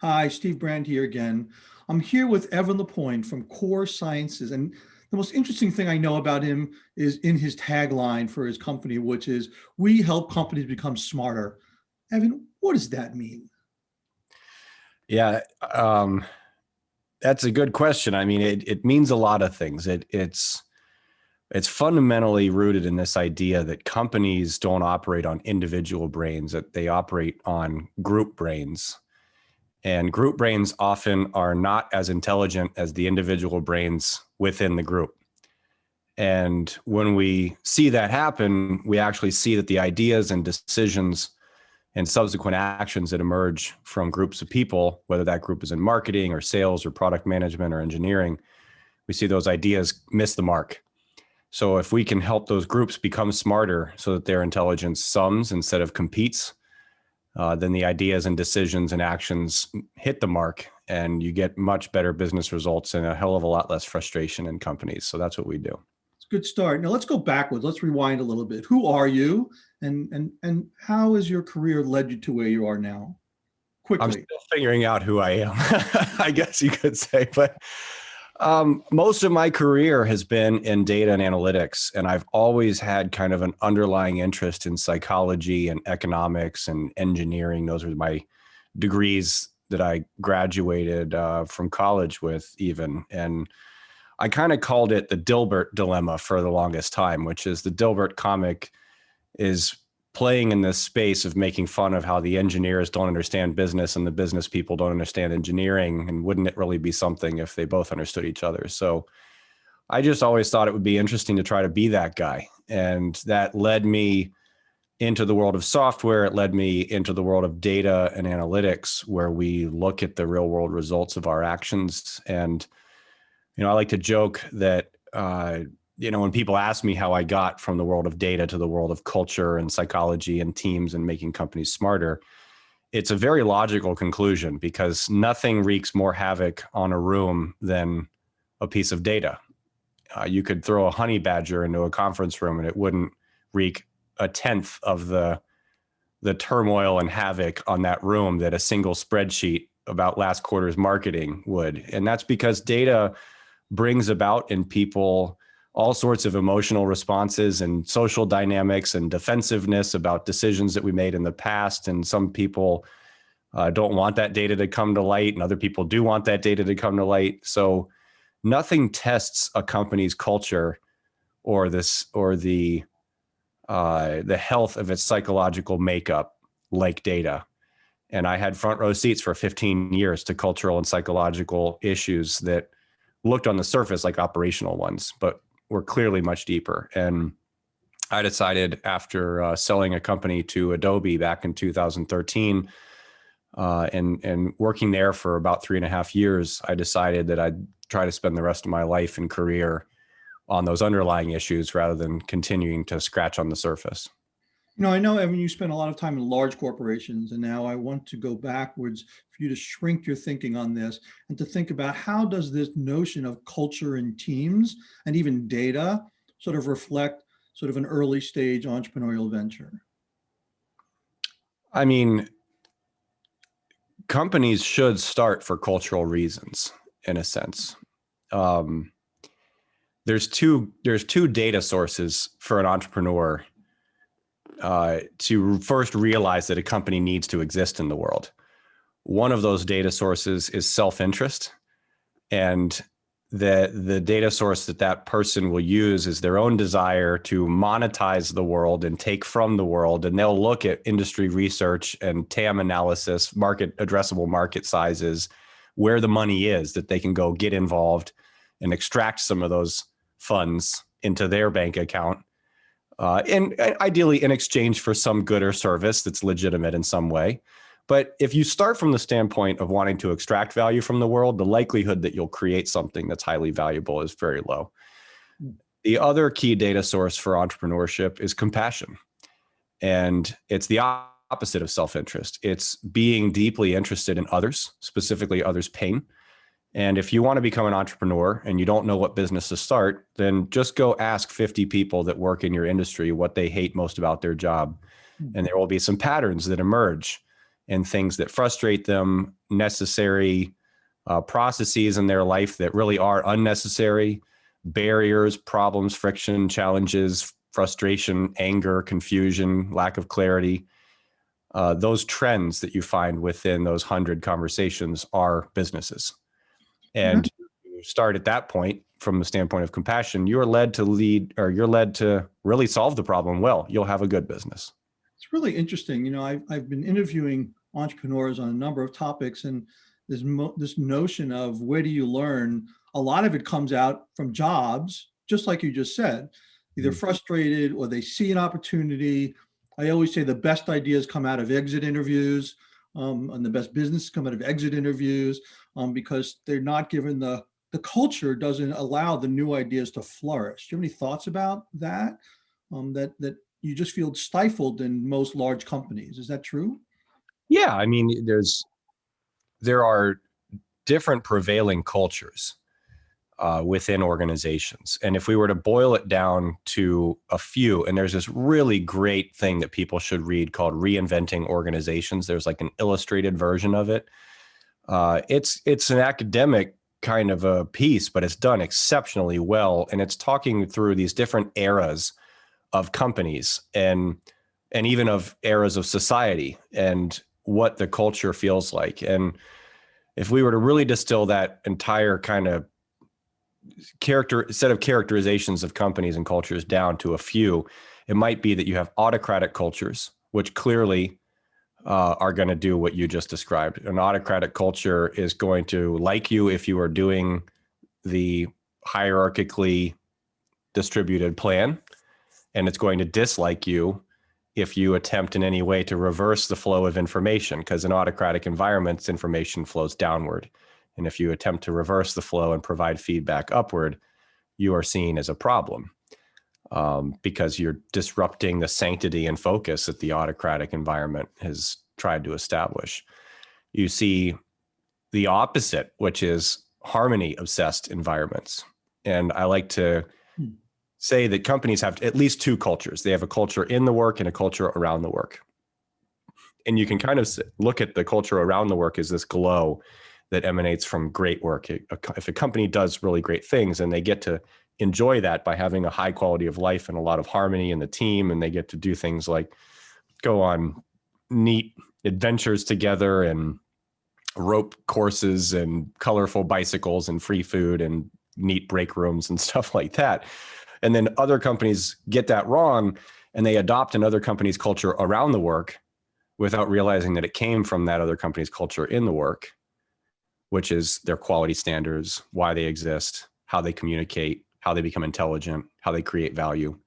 Hi, Steve Brand here again. I'm here with Evan LePlainte from Core Sciences. And the most interesting thing I know about him is in his tagline for his company, which is, "We help companies become smarter." Evan, what does that mean? Yeah, that's a good question. I mean, it means a lot of things. It's fundamentally rooted in this idea that companies don't operate on individual brains, that they operate on group brains. And group brains often are not as intelligent as the individual brains within the group. And when we see that happen, we actually see that the ideas and decisions and subsequent actions that emerge from groups of people, whether that group is in marketing or sales or product management or engineering, we see those ideas miss the mark. So if we can help those groups become smarter so that their intelligence sums instead of competes, then the ideas and decisions and actions hit the mark and you get much better business results and a hell of a lot less frustration in companies. So that's what we do. It's a good start. Now let's go backwards. Let's rewind a little bit. Who are you, and how has your career led you to where you are now? I'm Quickly. still figuring out who I am, I guess you could say. But most of my career has been in data and analytics, and I've always had kind of an underlying interest in psychology and economics and engineering. Those were my degrees that I graduated from college with even. And I kind of called it the Dilbert dilemma for the longest time, which is the Dilbert comic is playing in this space of making fun of how the engineers don't understand business and the business people don't understand engineering. And wouldn't it really be something if they both understood each other? So I just always thought it would be interesting to try to be that guy. And that led me into the world of software. It led me into the world of data and analytics, where we look at the real world results of our actions. And, I like to joke that, when people ask me how I got from the world of data to the world of culture and psychology and teams and making companies smarter, it's a very logical conclusion because nothing wreaks more havoc on a room than a piece of data. You could throw a honey badger into a conference room and it wouldn't wreak a tenth of the turmoil and havoc on that room that a single spreadsheet about last quarter's marketing would. And that's because data brings about in people all sorts of emotional responses and social dynamics and defensiveness about decisions that we made in the past. And some people don't want that data to come to light, and other people do want that data to come to light. So nothing tests a company's culture or the health of its psychological makeup like data. And I had front row seats for 15 years to cultural and psychological issues that looked on the surface like operational ones, but were clearly much deeper. And I decided after selling a company to Adobe back in 2013 and working there for about 3.5 years, I decided that I'd try to spend the rest of my life and career on those underlying issues rather than continuing to scratch on the surface. I know, Evan, you spent a lot of time in large corporations, and now I want to go backwards for you to shrink your thinking on this and to think about how does this notion of culture and teams and even data sort of reflect sort of an early stage entrepreneurial venture? I mean, companies should start for cultural reasons, in a sense. There's two data sources for an entrepreneur to first realize that a company needs to exist in the world. One of those data sources is self-interest, and the data source that person will use is their own desire to monetize the world and take from the world. And they'll look at industry research and TAM analysis, addressable market sizes, where the money is that they can go get involved and extract some of those funds into their bank account. And ideally in exchange for some good or service that's legitimate in some way. But if you start from the standpoint of wanting to extract value from the world, the likelihood that you'll create something that's highly valuable is very low. The other key data source for entrepreneurship is compassion. And it's the opposite of self-interest. It's being deeply interested in others, specifically others' pain. And if you want to become an entrepreneur and you don't know what business to start, then just go ask 50 people that work in your industry what they hate most about their job. And there will be some patterns that emerge. and things that frustrate them, necessary processes in their life that really are unnecessary, barriers, problems, friction, challenges, frustration, anger, confusion, lack of clarity. Those trends that you find within those 100 conversations are businesses. And you start at that point from the standpoint of compassion, you're led to lead, or you're led to really solve the problem well. You'll have a good business. It's really interesting. I've been interviewing entrepreneurs on a number of topics, and this notion of where do you learn? A lot of it comes out from jobs, just like you just said, either frustrated or they see an opportunity. I always say the best ideas come out of exit interviews, and the best business come out of exit interviews, because they're not given the culture doesn't allow the new ideas to flourish. Do you have any thoughts about that? That you just feel stifled in most large companies. Is that true? Yeah, I mean, there are different prevailing cultures within organizations. And if we were to boil it down to a few, and there's this really great thing that people should read called Reinventing Organizations. There's like an illustrated version of it. It's an academic kind of a piece, but it's done exceptionally well. And it's talking through these different eras of companies and even of eras of society and what the culture feels like. And if we were to really distill that entire kind of set of characterizations of companies and cultures down to a few, it might be that you have autocratic cultures, which clearly are going to do what you just described. An autocratic culture is going to like you if you are doing the hierarchically distributed plan, and it's going to dislike you if you attempt in any way to reverse the flow of information, because in autocratic environments, information flows downward. And if you attempt to reverse the flow and provide feedback upward, you are seen as a problem because you're disrupting the sanctity and focus that the autocratic environment has tried to establish. You see the opposite, which is harmony-obsessed environments. And I like to say that companies have at least two cultures. They have a culture in the work and a culture around the work. And you can kind of look at the culture around the work as this glow that emanates from great work. If a company does really great things and they get to enjoy that by having a high quality of life and a lot of harmony in the team, and they get to do things like go on neat adventures together and rope courses and colorful bicycles and free food and neat break rooms and stuff like that. And then other companies get that wrong and they adopt another company's culture around the work without realizing that it came from that other company's culture in the work, which is their quality standards, why they exist, how they communicate, how they become intelligent, how they create value.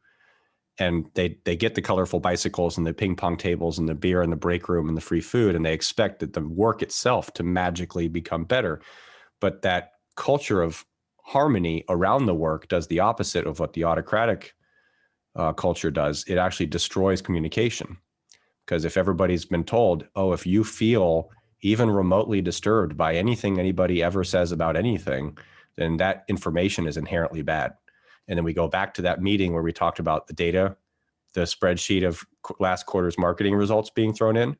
And they get the colorful bicycles and the ping pong tables and the beer and the break room and the free food, and they expect that the work itself to magically become better. But that culture of harmony around the work does the opposite of what the autocratic culture does. It actually destroys communication. Because if everybody's been told, oh, if you feel even remotely disturbed by anything anybody ever says about anything, then that information is inherently bad. And then we go back to that meeting where we talked about the data, the spreadsheet of last quarter's marketing results being thrown in.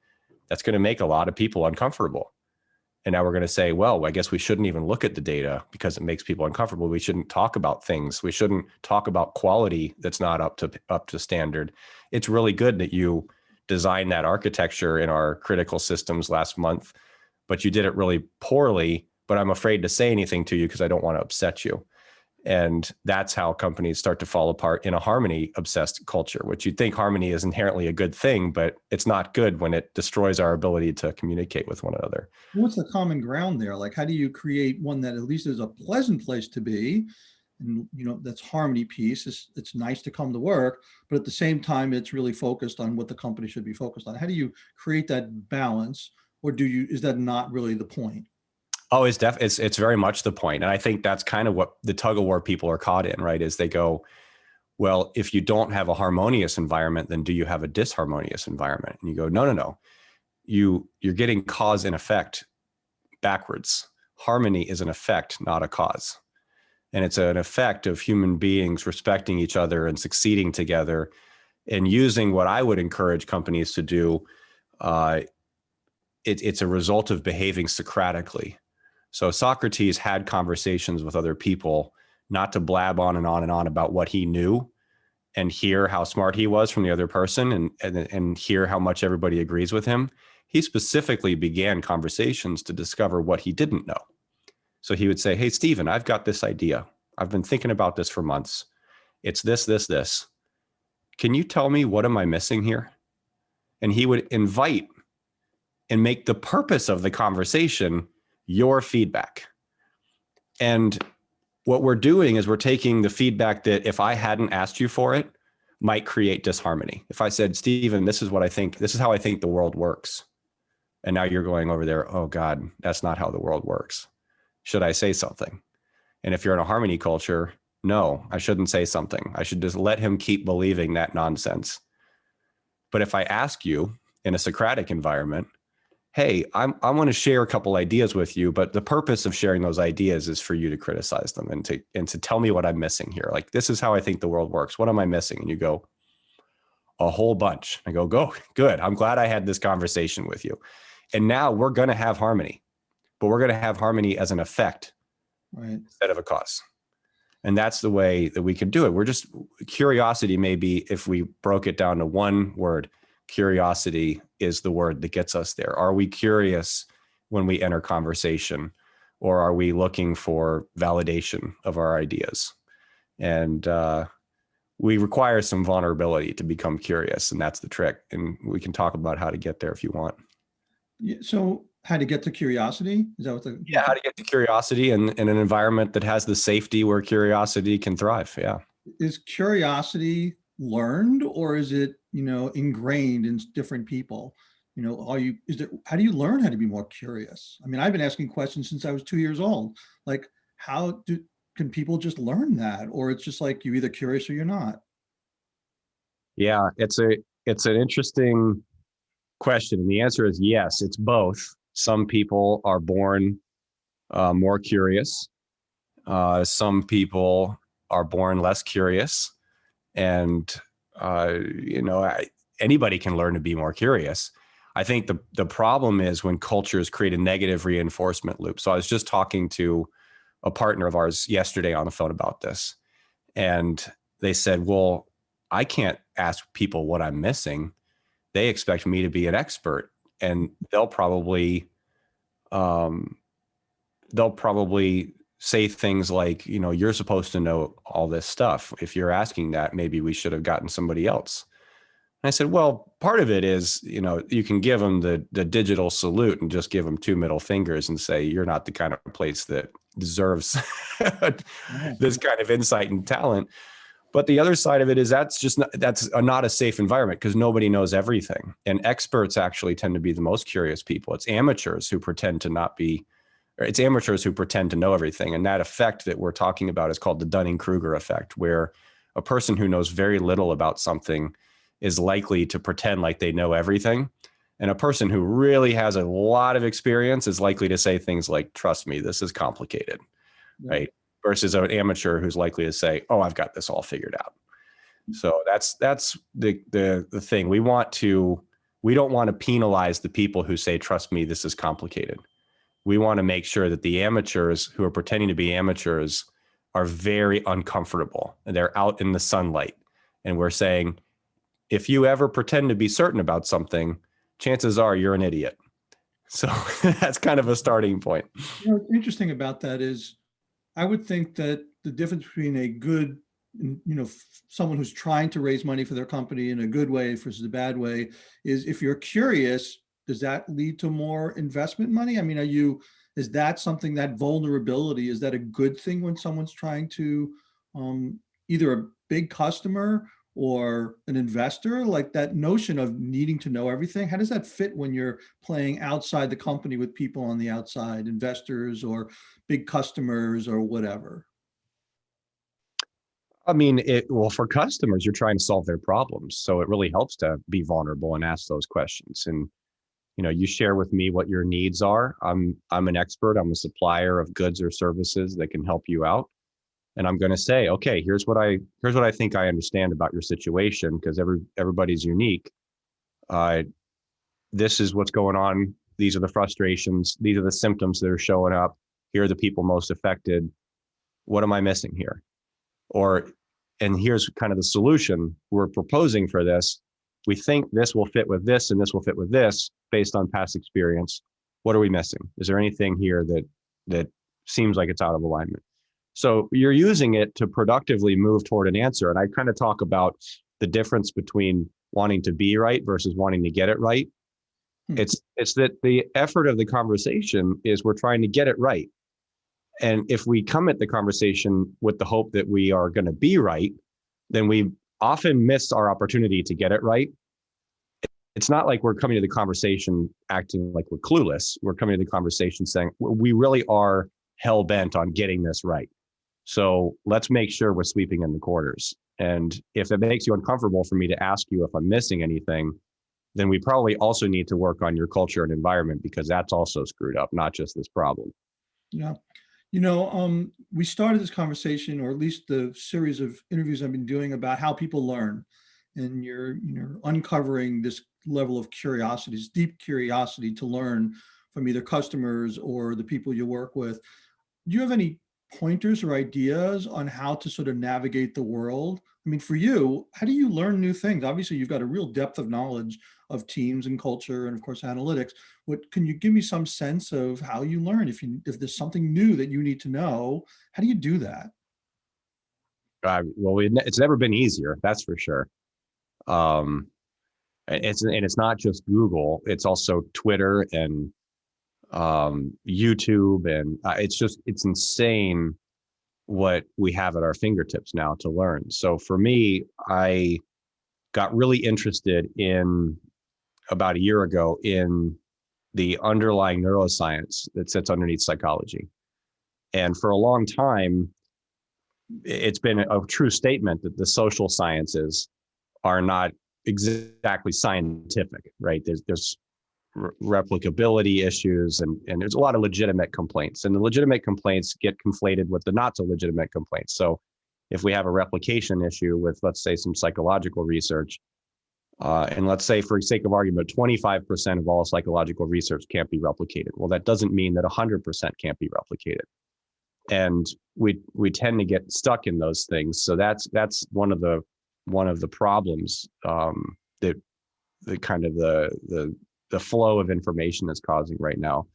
That's going to make a lot of people uncomfortable. And now we're going to say, well, I guess we shouldn't even look at the data because it makes people uncomfortable. We shouldn't talk about things. We shouldn't talk about quality that's not up to standard. It's really good that you designed that architecture in our critical systems last month, but you did it really poorly. But I'm afraid to say anything to you because I don't want to upset you. And that's how companies start to fall apart in a harmony-obsessed culture, which you'd think harmony is inherently a good thing, but it's not good when it destroys our ability to communicate with one another. What's the common ground there? Like, how do you create one that at least is a pleasant place to be? And, that's harmony piece. It's nice to come to work, but at the same time, it's really focused on what the company should be focused on. How do you create that balance? Or is that not really the point? Oh, it's very much the point. And I think that's kind of what the tug of war people are caught in, right? Is they go, well, if you don't have a harmonious environment, then do you have a disharmonious environment? And you go, no. You're getting cause and effect backwards. Harmony is an effect, not a cause. And it's an effect of human beings respecting each other and succeeding together and using what I would encourage companies to do it's a result of behaving Socratically. So Socrates had conversations with other people, not to blab on and on and on about what he knew and hear how smart he was from the other person, and hear how much everybody agrees with him. He specifically began conversations to discover what he didn't know. So he would say, hey, Stephen, I've got this idea. I've been thinking about this for months. It's this, this, this. Can you tell me, what am I missing here? And he would invite and make the purpose of the conversation your feedback. And what we're doing is we're taking the feedback that, if I hadn't asked you for it, might create disharmony. If I said, Stephen, this is what I think, this is how I think the world works. And now you're going over there, oh God, that's not how the world works. Should I say something? And if you're in a harmony culture, no, I shouldn't say something. I should just let him keep believing that nonsense. But if I ask you in a Socratic environment, hey, I want to share a couple ideas with you, but the purpose of sharing those ideas is for you to criticize them and to tell me what I'm missing here. Like, this is how I think the world works. What am I missing? And you go, a whole bunch. I go, good. I'm glad I had this conversation with you. And now we're going to have harmony, but we're going to have harmony as an effect, right, instead of a cause. And that's the way that we can do it. We're just, curiosity, maybe if we broke it down to one word, curiosity is the word that gets us there. Are we curious when we enter conversation, or are we looking for validation of our ideas? And we require some vulnerability to become curious, and that's the trick. And we can talk about how to get there if you want. Yeah, so how to get to curiosity? Is that what the... Yeah, how to get to curiosity in an environment that has the safety where curiosity can thrive. Yeah. Is curiosity learned, or is it, ingrained in different people? How do you learn how to be more curious? I mean, I've been asking questions since I was 2 years old. Like, can people just learn that? Or it's just like, you're either curious or you're not? Yeah, it's an interesting question. And the answer is yes, it's both. Some people are born more curious. Some people are born less curious. And, anybody can learn to be more curious. I think the problem is when cultures create a negative reinforcement loop. So I was just talking to a partner of ours yesterday on the phone about this. And they said, well, I can't ask people what I'm missing. They expect me to be an expert, and they'll probably say things like, you're supposed to know all this stuff. If you're asking that, maybe we should have gotten somebody else. And I said, well, part of it is, you can give them the digital salute and just give them 2 middle fingers and say, you're not the kind of place that deserves this kind of insight and talent. But the other side of it is that's not a safe environment, because nobody knows everything. And experts actually tend to be the most curious people. It's amateurs who pretend to know everything. And that effect that we're talking about is called the Dunning-Kruger effect, where a person who knows very little about something is likely to pretend like they know everything. And a person who really has a lot of experience is likely to say things like, trust me, this is complicated, right? Versus an amateur who's likely to say, oh, I've got this all figured out. So that's the thing. We don't want to penalize the people who say, trust me, this is complicated. We want to make sure that the amateurs who are pretending to be amateurs are very uncomfortable, and they're out in the sunlight. And we're saying, if you ever pretend to be certain about something, chances are you're an idiot. So that's kind of a starting point. What's interesting about that is, I would think that the difference between a good, someone who's trying to raise money for their company in a good way versus a bad way is, if you're curious, does that lead to more investment money? I mean, is that something, that vulnerability, is that a good thing when someone's trying to either a big customer or an investor? Like, that notion of needing to know everything, how does that fit when you're playing outside the company with people on the outside, investors or big customers or whatever? I mean, for customers, you're trying to solve their problems. So it really helps to be vulnerable and ask those questions. And, you share with me what your needs are. I'm an expert. I'm a supplier of goods or services that can help you out. And I'm going to say, okay, here's what I think I understand about your situation, because everybody's unique. This is what's going on these are the frustrations, these are the symptoms that are showing up, here are the people most affected. What am I missing here? And here's kind of the solution we're proposing for this. We think this will fit with this and this will fit with this based on past experience. What are we missing? Is there anything here that seems like it's out of alignment? So you're using it to productively move toward an answer. And I kind of talk about the difference between wanting to be right versus wanting to get it right. It's that the effort of the conversation is we're trying to get it right. And if we come at the conversation with the hope that we are going to be right, then we often miss our opportunity to get it right. It's not like we're coming to the conversation acting like we're clueless. We're coming to the conversation saying, we really are hell bent on getting this right. So let's make sure we're sweeping in the quarters. And if it makes you uncomfortable for me to ask you if I'm missing anything, then we probably also need to work on your culture and environment, because that's also screwed up, not just this problem. Yeah. We started this conversation, or at least the series of interviews I've been doing, about how people learn. And you're uncovering this level of curiosity, this deep curiosity to learn from either customers or the people you work with. Do you have any pointers or ideas on how to sort of navigate the world? I mean, for you, how do you learn new things? Obviously, you've got a real depth of knowledge of teams and culture and, of course, analytics. Can you give me some sense of how you learn? If there's something new that you need to know, how do you do that? Well, it's never been easier, that's for sure. It's not just Google; it's also Twitter and YouTube, and it's insane what we have at our fingertips now to learn. So for me, I got really interested about a year ago in the underlying neuroscience that sits underneath psychology. And for a long time, it's been a true statement that the social sciences are not exactly scientific, right? There's replicability issues, and there's a lot of legitimate complaints, and the legitimate complaints get conflated with the not so legitimate complaints. So if we have a replication issue with, let's say, some psychological research, and let's say, for sake of argument, 25% of all psychological research can't be replicated. Well, that doesn't mean that 100% can't be replicated. And we tend to get stuck in those things. So that's one of the problems that the kind of the flow of information is causing right now.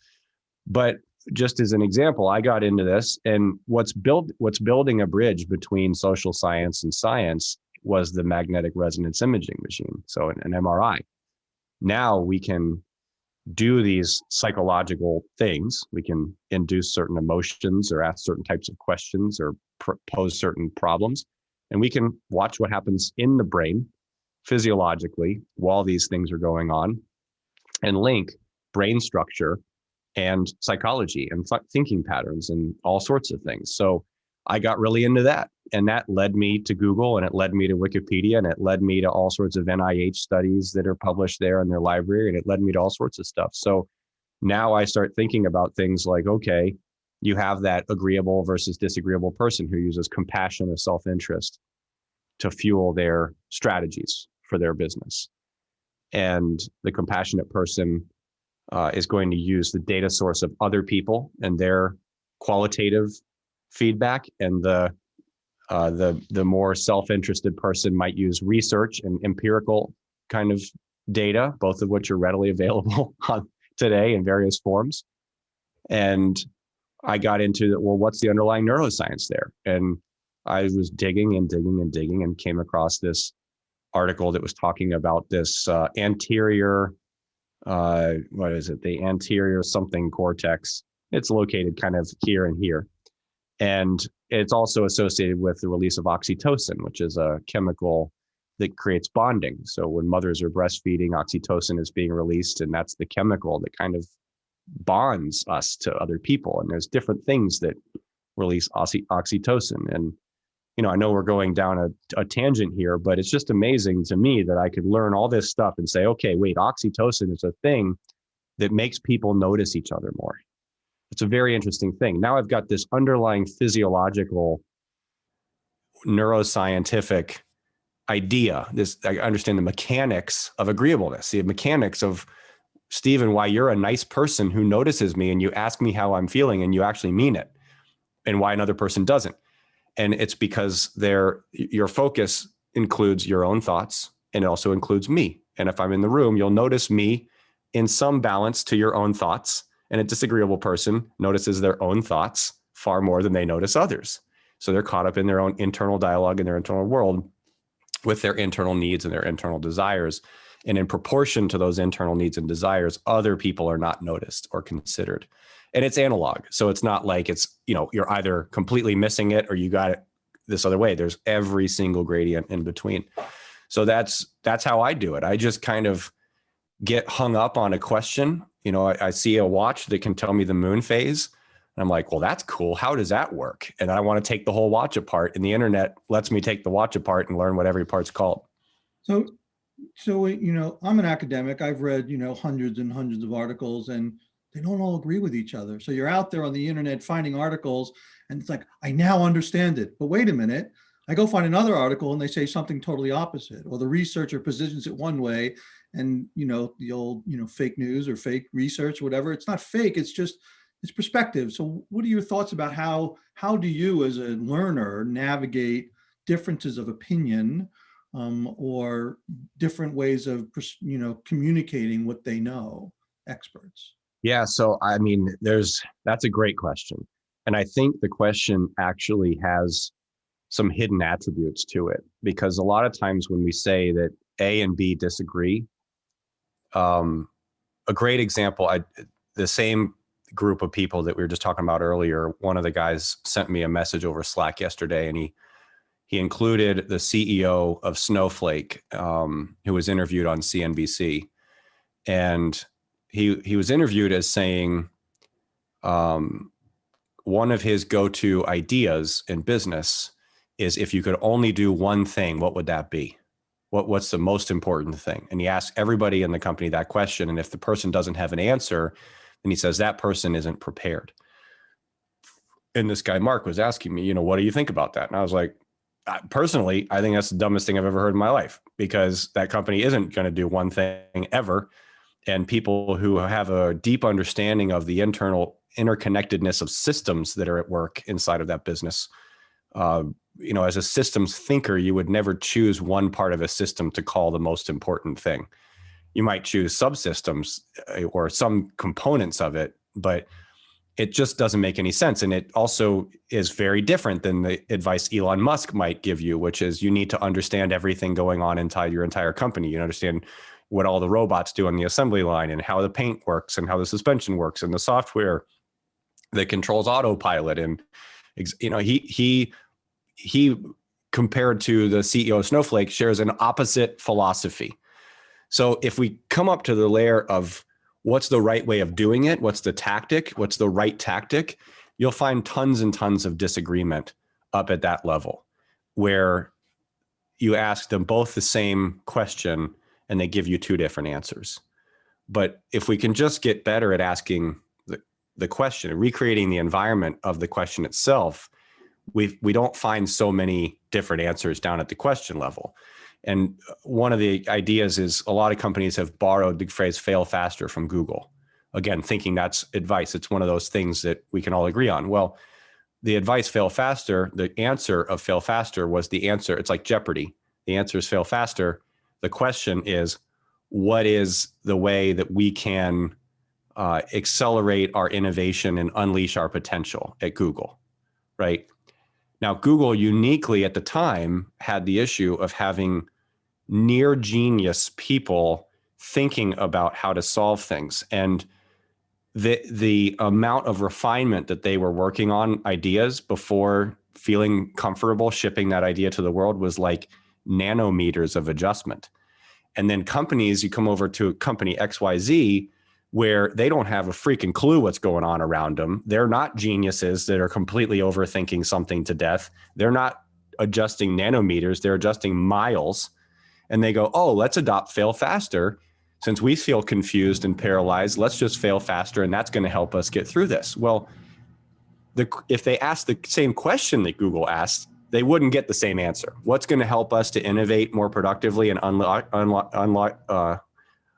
But just as an example, I got into this, and what's building a bridge between social science and science was the magnetic resonance imaging machine, so an MRI. Now we can do these psychological things. We can induce certain emotions or ask certain types of questions or pose certain problems, and we can watch what happens in the brain physiologically while these things are going on, and link brain structure and psychology and thinking patterns and all sorts of things. So I got really into that, and that led me to Google, and it led me to Wikipedia, and it led me to all sorts of NIH studies that are published there in their library, and it led me to all sorts of stuff. So now I start thinking about things like, okay, you have that agreeable versus disagreeable person who uses compassion or self-interest to fuel their strategies for their business. And the compassionate person is going to use the data source of other people and their qualitative feedback, and the more self-interested person might use research and empirical kind of data, both of which are readily available today in various forms. And I got into that. Well, what's the underlying neuroscience there? And I was digging and digging and digging, and came across this article that was talking about this anterior, the anterior something cortex. It's located kind of here and here. And it's also associated with the release of oxytocin, which is a chemical that creates bonding. So when mothers are breastfeeding, oxytocin is being released, and that's the chemical that kind of bonds us to other people. And there's different things that release oxytocin. And, I know we're going down a tangent here, but it's just amazing to me that I could learn all this stuff and say, okay, wait, oxytocin is a thing that makes people notice each other more. It's a very interesting thing. Now I've got this underlying physiological neuroscientific idea. I understand the mechanics of agreeableness, the mechanics of Stephen, why you're a nice person who notices me and you ask me how I'm feeling and you actually mean it, and why another person doesn't. And it's because your focus includes your own thoughts, and it also includes me. And if I'm in the room, you'll notice me in some balance to your own thoughts. And a disagreeable person notices their own thoughts far more than they notice others. So they're caught up in their own internal dialogue in their internal world with their internal needs and their internal desires. And in proportion to those internal needs and desires, other people are not noticed or considered. And it's analog. So it's not like it's, you're either completely missing it or you got it this other way. There's every single gradient in between. So that's how I do it. I just kind of get hung up on a question. I see a watch that can tell me the moon phase. And I'm like, well, that's cool. How does that work? And I want to take the whole watch apart. And the internet lets me take the watch apart and learn what every part's called. So, I'm an academic. I've read, hundreds and hundreds of articles, and they don't all agree with each other. So you're out there on the internet finding articles, and it's like, I now understand it. But wait a minute. I go find another article and they say something totally opposite, or the researcher positions it one way, and the old fake news or fake research, whatever. It's not fake. It's perspective. So what are your thoughts about how do you as a learner navigate differences of opinion, or different ways of communicating what they know, experts? Yeah. So, that's a great question. And I think the question actually has some hidden attributes to it, because a lot of times when we say that A and B disagree, a great example, the same group of people that we were just talking about earlier, one of the guys sent me a message over Slack yesterday, and he included the CEO of Snowflake, who was interviewed on CNBC. And he was interviewed as saying, one of his go-to ideas in business is, if you could only do one thing, what would that be? What's the most important thing? And he asked everybody in the company that question. And if the person doesn't have an answer, then he says that person isn't prepared. And this guy, Mark, was asking me, what do you think about that? And I was like, personally, I think that's the dumbest thing I've ever heard in my life, because that company isn't going to do one thing ever. And people who have a deep understanding of the internal interconnectedness of systems that are at work inside of that business, as a systems thinker, you would never choose one part of a system to call the most important thing. You might choose subsystems or some components of it, but it just doesn't make any sense. And it also is very different than the advice Elon Musk might give you, which is you need to understand everything going on inside your entire company. You understand what all the robots do on the assembly line, and how the paint works, and how the suspension works, and the software that controls autopilot. And he compared to the CEO of Snowflake, shares an opposite philosophy. So if we come up to the layer of what's the right way of doing it, what's the tactic, what's the right tactic, you'll find tons and tons of disagreement up at that level, where you ask them both the same question and they give you two different answers. But if we can just get better at asking the question, recreating the environment of the question itself, we don't find so many different answers down at the question level. And one of the ideas is, a lot of companies have borrowed the phrase fail faster from Google. Again, thinking that's advice. It's one of those things that we can all agree on. Well, the advice fail faster, the answer of fail faster was the answer. It's like Jeopardy. The answer is fail faster. The question is, what is the way that we can accelerate our innovation and unleash our potential at Google, right? Now, Google uniquely at the time had the issue of having near genius people thinking about how to solve things. And the amount of refinement that they were working on ideas before feeling comfortable shipping that idea to the world was like nanometers of adjustment. And then companies, you come over to company XYZ, where they don't have a freaking clue what's going on around them. They're not geniuses that are completely overthinking something to death. They're not adjusting nanometers, they're adjusting miles. And they go, oh, let's adopt fail faster. Since we feel confused and paralyzed, let's just fail faster, and that's going to help us get through this. Well, if they asked the same question that Google asked, they wouldn't get the same answer. What's going to help us to innovate more productively and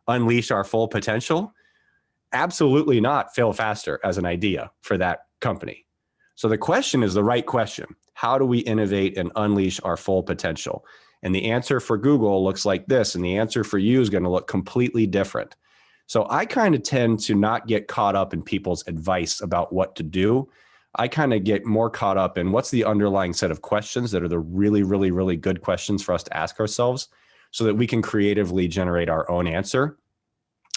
unleash our full potential? absolutely not fail faster as an idea for that company. So the question is the right question. How do we innovate and unleash our full potential? And the answer for Google looks like this, and the answer for you is going to look completely different. So I kind of tend to not get caught up in people's advice about what to do. I kind of get more caught up in what's the underlying set of questions that are the really, really, really good questions for us to ask ourselves so that we can creatively generate our own answer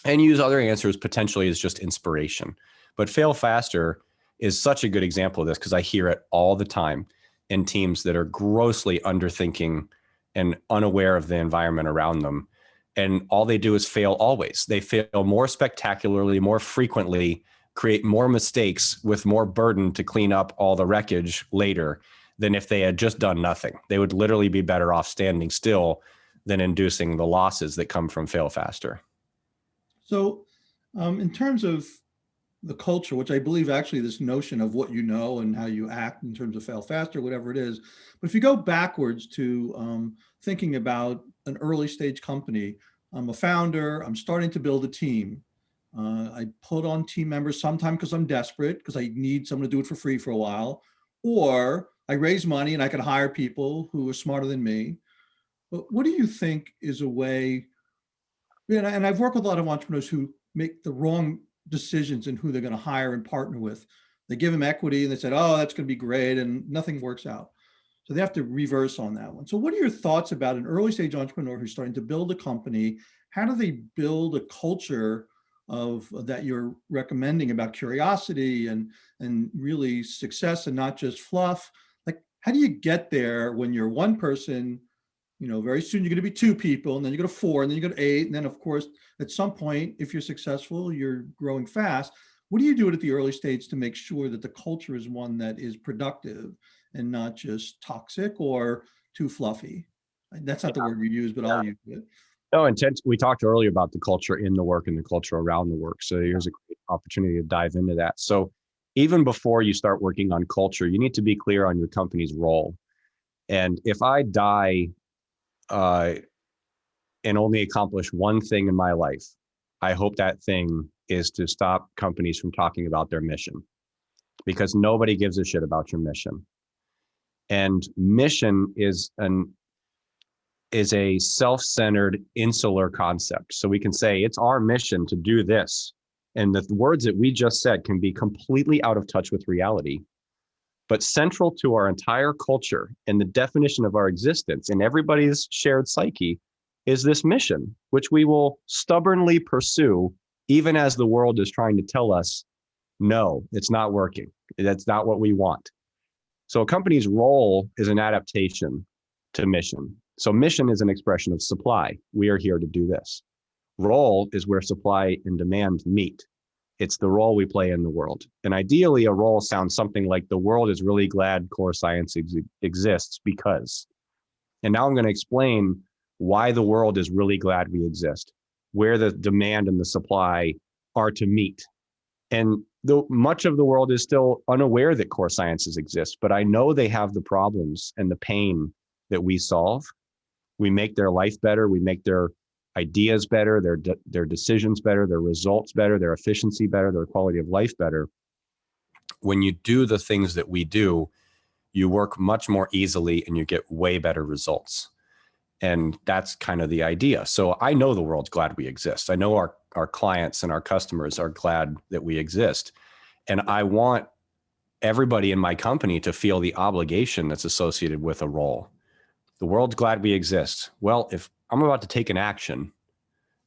and use other answers potentially as just inspiration. But fail faster is such a good example of this because I hear it all the time in teams that are grossly underthinking and unaware of the environment around them. And all they do is fail always. They fail more spectacularly, more frequently, create more mistakes with more burden to clean up all the wreckage later than if they had just done nothing. They would literally be better off standing still than inducing the losses that come from fail faster. So, in terms of the culture, which I believe actually this notion of what you know and how you act in terms of fail faster, whatever it is. But if you go backwards to thinking about an early stage company, I'm a founder, I'm starting to build a team. I put on team members sometimes because I'm desperate, because I need someone to do it for free for a while, or I raise money and I can hire people who are smarter than me. But what do you think is a way? And I've worked with a lot of entrepreneurs who make the wrong decisions in who they're going to hire and partner with. They give them equity and they said, oh, that's going to be great, and nothing works out. So they have to reverse on that one. So what are your thoughts about an early stage entrepreneur who's starting to build a company? How do they build a culture of that you're recommending about curiosity and really success and not just fluff? Like, how do you get there when you're one person? Very soon you're going to be two people, and then you go to four, and then you go to eight. And then, of course, at some point, if you're successful, you're growing fast. What do you do at the early stage to make sure that the culture is one that is productive and not just toxic or too fluffy? That's not the word we use, but I'll use it. No, intent. We talked earlier about the culture in the work and the culture around the work. So here's a great opportunity to dive into that. So even before you start working on culture, you need to be clear on your company's role. And if I die and only accomplish one thing in my life, I hope that thing is to stop companies from talking about their mission, because nobody gives a shit about your mission. And mission is a self-centered, insular concept. So we can say it's our mission to do this. And the words that we just said can be completely out of touch with reality. But central to our entire culture and the definition of our existence in everybody's shared psyche is this mission, which we will stubbornly pursue, even as the world is trying to tell us, no, it's not working. That's not what we want. So a company's role is an adaptation to mission. So mission is an expression of supply. We are here to do this. Role is where supply and demand meet. It's the role we play in the world. And ideally, a role sounds something like the world is really glad core science exists because. And now I'm going to explain why the world is really glad we exist, where the demand and the supply are to meet. And though much of the world is still unaware that core sciences exist, but I know they have the problems and the pain that we solve. We make their life better. We make their ideas better, their decisions better, their results better, their efficiency better, their quality of life better. When you do the things that we do, you work much more easily and you get way better results. And that's kind of the idea. So I know the world's glad we exist. I know our clients and our customers are glad that we exist. And I want everybody in my company to feel the obligation that's associated with a role. The world's glad we exist. Well, if I'm about to take an action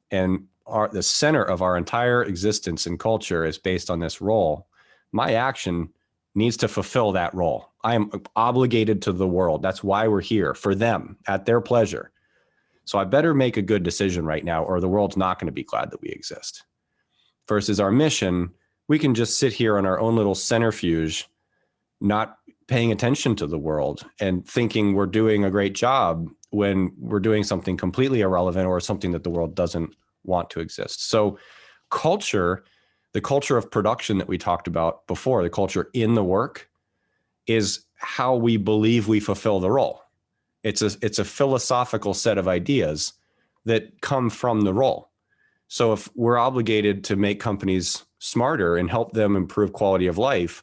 and the center of our entire existence and culture is based on this role, my action needs to fulfill that role. I am obligated to the world. That's why we're here, for them, at their pleasure. So I better make a good decision right now, or the world's not going to be glad that we exist. Versus our mission, we can just sit here in our own little centrifuge, not paying attention to the world and thinking we're doing a great job when we're doing something completely irrelevant or something that the world doesn't want to exist. So culture, the culture of production that we talked about before, the culture in the work, is how we believe we fulfill the role. It's a philosophical set of ideas that come from the role. So if we're obligated to make companies smarter and help them improve quality of life,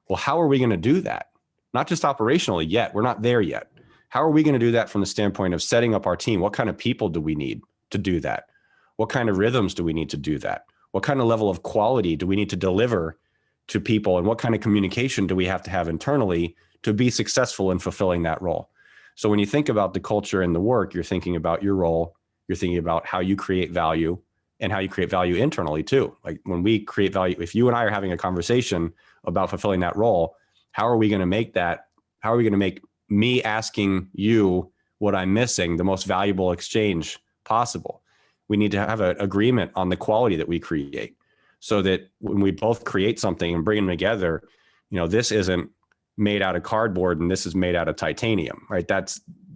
well, how are we going to do that? Not just operationally yet. We're not there yet. How are we going to do that from the standpoint of setting up our team? What kind of people do we need to do that? What kind of rhythms do we need to do that? What kind of level of quality do we need to deliver to people? And what kind of communication do we have to have internally to be successful in fulfilling that role? So when you think about the culture and the work, you're thinking about your role, you're thinking about how you create value and how you create value internally too. Like when we create value, if you and I are having a conversation about fulfilling that role, how are we going to make that? How are we going to make me asking you what I'm missing the most valuable exchange possible? We need to have an agreement on the quality that we create so that when we both create something and bring them together, this isn't made out of cardboard and this is made out of titanium, right?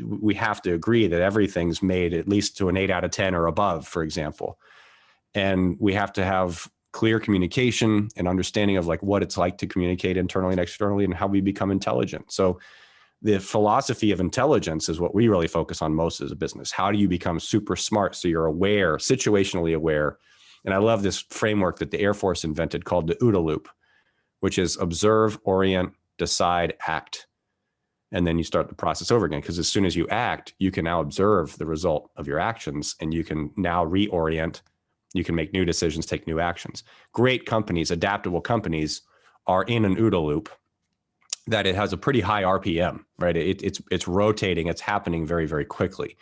We have to agree that everything's made at least to an 8 out of 10 or above, for example. And we have to have clear communication and understanding of like what it's like to communicate internally and externally and how we become intelligent. So the philosophy of intelligence is what we really focus on most as a business. How do you become super smart so you're aware, situationally aware? And I love this framework that the Air Force invented called the OODA loop, which is observe, orient, decide, act. And then you start the process over again, because as soon as you act, you can now observe the result of your actions and you can now reorient. You can make new decisions, take new actions. Great companies, adaptable companies, are in an OODA loop that it has a pretty high RPM, right? It's rotating, it's happening very, very quickly.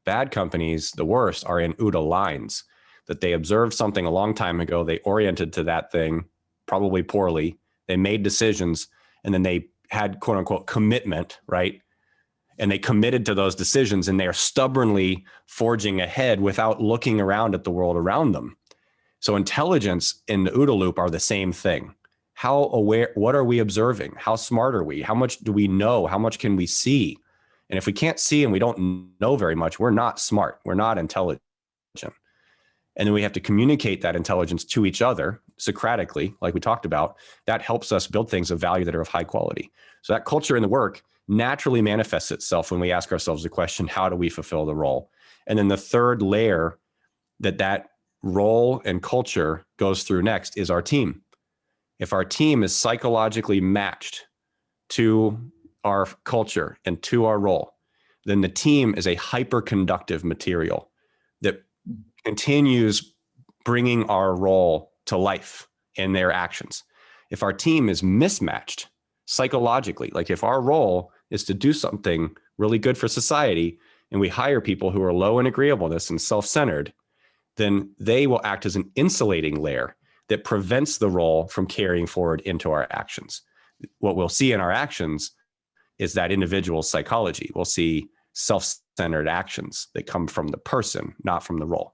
Bad companies, the worst, are in OODA lines, that they observed something a long time ago, they oriented to that thing, probably poorly, they made decisions, and then they had quote unquote commitment, right? And they committed to those decisions and they are stubbornly forging ahead without looking around at the world around them. So intelligence and the OODA loop are the same thing. How aware, what are we observing? How smart are we? How much do we know? How much can we see? And if we can't see and we don't know very much, we're not smart. We're not intelligent. And then we have to communicate that intelligence to each other Socratically, like we talked about. That helps us build things of value that are of high quality. So that culture in the work naturally manifests itself when we ask ourselves the question, how do we fulfill the role? And then the third layer that role and culture goes through next is our team. If our team is psychologically matched to our culture and to our role, then the team is a hyper-conductive material that continues bringing our role to life in their actions. If our team is mismatched psychologically, like if our role is to do something really good for society and we hire people who are low in agreeableness and self-centered, then they will act as an insulating layer that prevents the role from carrying forward into our actions. What we'll see in our actions is that individual's psychology. We'll see self-centered actions that come from the person, not from the role.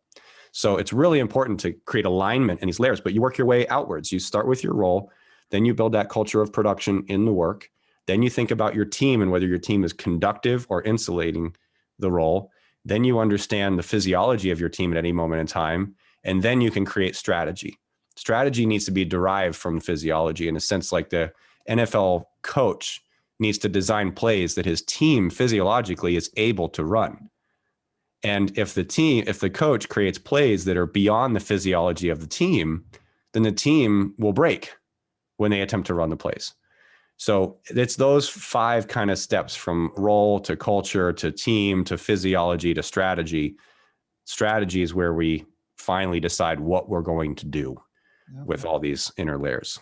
So it's really important to create alignment in these layers, but you work your way outwards. You start with your role, then you build that culture of production in the work. Then you think about your team and whether your team is conductive or insulating the role. Then you understand the physiology of your team at any moment in time, and then you can create strategy. Strategy needs to be derived from physiology in a sense, like the NFL coach needs to design plays that his team physiologically is able to run. And if the coach creates plays that are beyond the physiology of the team, then the team will break when they attempt to run the plays. So it's those 5 kind of steps, from role to culture to team to physiology to strategy. Strategy is where we finally decide what we're going to do with all these inner layers.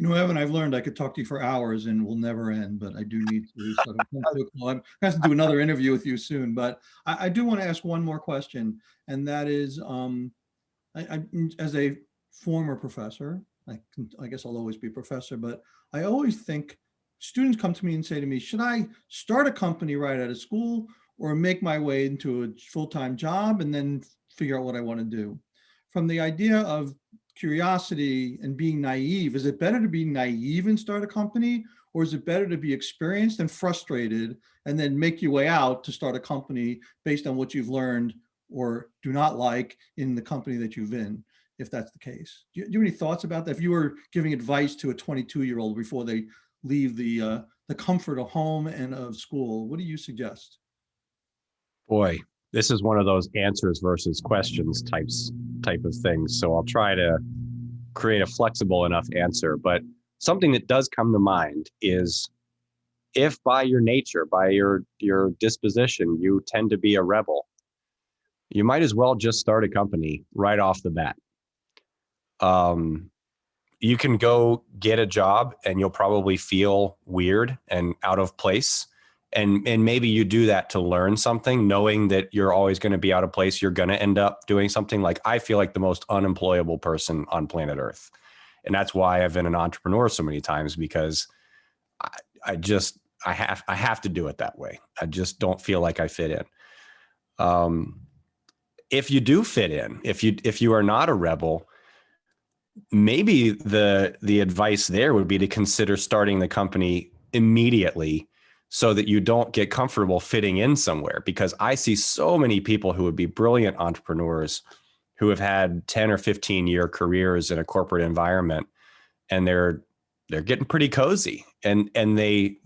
Evan, I've learned I could talk to you for hours and we'll never end, but I do need to sort of come to a close. I'm going to have to do another interview with you soon, but I do want to ask one more question, and that is, as a former professor, I guess I'll always be a professor, but I always think students come to me and say to me, should I start a company right out of school or make my way into a full-time job and then figure out what I want to do? From the idea of curiosity and being naive, is it better to be naive and start a company, or is it better to be experienced and frustrated and then make your way out to start a company based on what you've learned or do not like in the company that you've in, if that's the case? Do you have any thoughts about that? If you were giving advice to a 22-year-old before they leave the comfort of home and of school, what do you suggest? Boy, this is one of those answers versus questions types type of things. So I'll try to create a flexible enough answer. But something that does come to mind is, if by your nature, by your disposition, you tend to be a rebel, you might as well just start a company right off the bat. You can go get a job and you'll probably feel weird and out of place. And maybe you do that to learn something, knowing that you're always going to be out of place. You're going to end up doing something. Like, I feel like the most unemployable person on planet Earth. And that's why I've been an entrepreneur so many times, because I have to do it that way. I just don't feel like I fit in. If you do fit in, if you are not a rebel, maybe the advice there would be to consider starting the company immediately, so that you don't get comfortable fitting in somewhere. Because I see so many people who would be brilliant entrepreneurs who have had 10 or 15-year careers in a corporate environment, and they're getting pretty cozy, and they,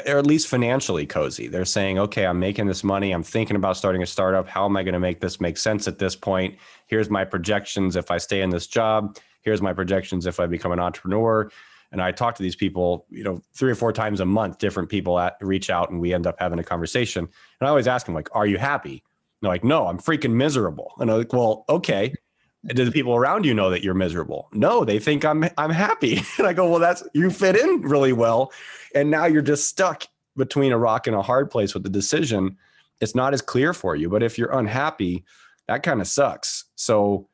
or at least financially cozy. They're saying, okay, I'm making this money. I'm thinking about starting a startup. How am I going to make this make sense at this point? Here's my projections if I stay in this job. Here's my projections if I become an entrepreneur. And I talk to these people, 3 or 4 times a month, different people reach out, and we end up having a conversation. And I always ask them, like, are you happy? And they're like, no, I'm freaking miserable. And I'm like, well, okay. Do the people around you know that you're miserable? No, they think I'm happy. And I go, well, you fit in really well. And now you're just stuck between a rock and a hard place with the decision. It's not as clear for you. But if you're unhappy, that kind of sucks. So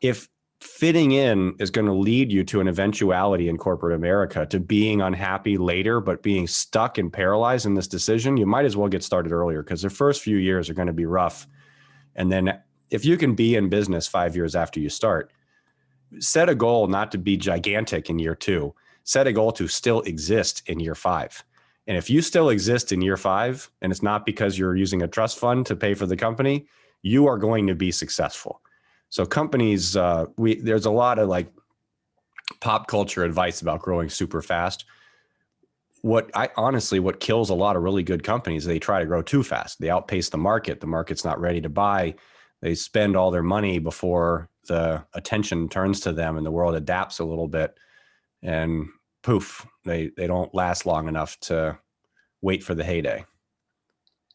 if fitting in is going to lead you to an eventuality in corporate America, to being unhappy later, but being stuck and paralyzed in this decision, you might as well get started earlier, because the first few years are going to be rough. And then if you can be in business 5 years after you start, set a goal not to be gigantic in year 2. Set a goal to still exist in year 5. And if you still exist in year 5, and it's not because you're using a trust fund to pay for the company, you are going to be successful. So companies, there's a lot of like pop culture advice about growing super fast. What kills a lot of really good companies, they try to grow too fast. They outpace the market. The market's not ready to buy. They spend all their money before the attention turns to them and the world adapts a little bit, and poof, they don't last long enough to wait for the heyday.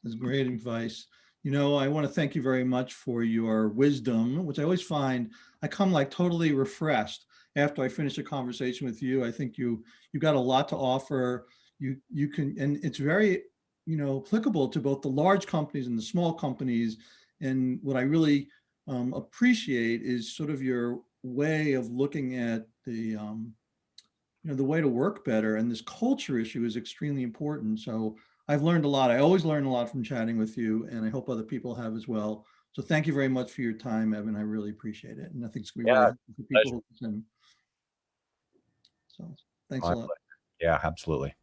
That's great advice. I want to thank you very much for your wisdom, which I always find I come like totally refreshed after I finish a conversation with you. I think you got a lot to offer. You can, and it's very, applicable to both the large companies and the small companies. And what I really appreciate is sort of your way of looking at the way to work better. And this culture issue is extremely important. So I've learned a lot. I always learn a lot from chatting with you, and I hope other people have as well. So thank you very much for your time, Evan. I really appreciate it. And I think it's going to be really helpful for people who listen. So thanks a lot. Yeah, absolutely.